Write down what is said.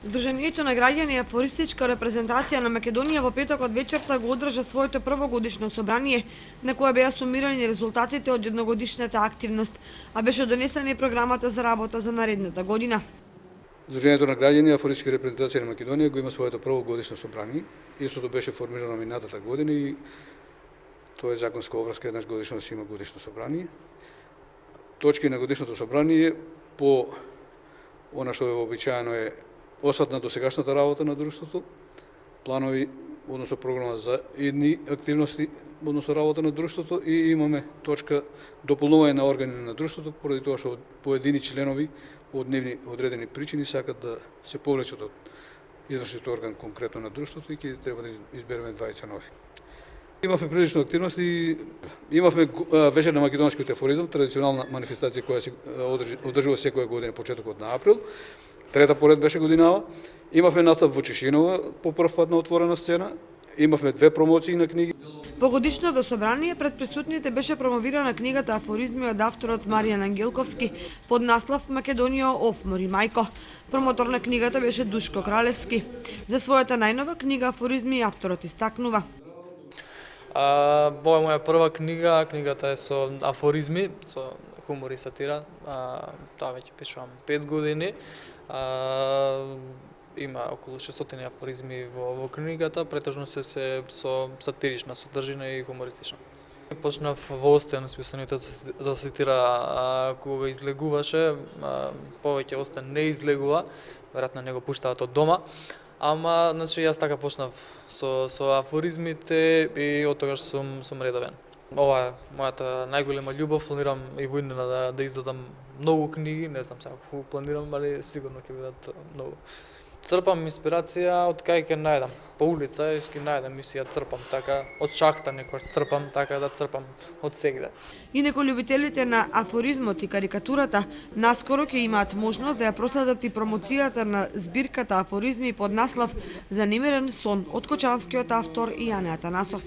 Сдруженијето на граѓани Афористичка репрезентација на Македонија во петокот вечерта го одржа своето прво годишно собрание, на кое беа сумирани резултатите од едногодишната активност, а беше донесена и програмата за работа за наредната година. Сдруженијето на граѓани Афористичка репрезентација на Македонија го има своето прво годишно собрание. Истото беше формирано минатата година и тоа е законска обврска еднаш годишно да се има годишно собрание. Точки на годишното собрание по она што е вообичаено е освет на досегашната работа на друштвото, планови, односно програма за идни активности, односно работа на друштвото и имаме точка дополнување на органи на друштвото, поради тоа што поедини членови од нивни одредени причини сакат да се повлечат од извршниот орган конкретно на друштвото и ќе треба да избереме 20 нови. Имавме прилично активности, имавме вечер на македонскиот афоризам, традиционална манифестација која се одржува секоја година почетокот на април. Трета поред беше годинава. Имавме настап во Чешинова по прв пат на отворена сцена. Имавме две промоции на книги. По годишното собрание пред присутните беше промовирана книгата Афоризми од авторот Маријан Ангелковски под наслов Македонија оф Мори мајко. Промотор на книгата беше Душко Кралевски. За својата најнова книга Афоризми авторот истакнува: Ова е моја прва книга, книгата е со афоризми, со хумор и сатира. Тоа веќе пишувам 5 години. Има околу 600 афоризми во книгата, претежно се со сатирична содржина и хумористична. Почнав во Остен, списанието за сатира кога излегуваше, повеќе Остен не излегува, веројатно не го пуштаат од дома. Ама, значи, јас така почнав со афоризмите и од тогаш сум редовен. Ова е мојата најголема љубов, планирам и во иднина да издадам многу книги, не знам сега колку планирам, али сигурно ќе бидат многу. Црпам инспирација од кај ќе најдам. По улица ќе најдам и си ја црпам така, од шахта некој црпам така да црпам од сегде. Инаку љубителите на афоризмот и карикатурата наскоро ќе имаат можност да ја проследат и промоцијата на збирката Афоризми под наслов За немирен сон од кочанскиот автор Јане Атанасов.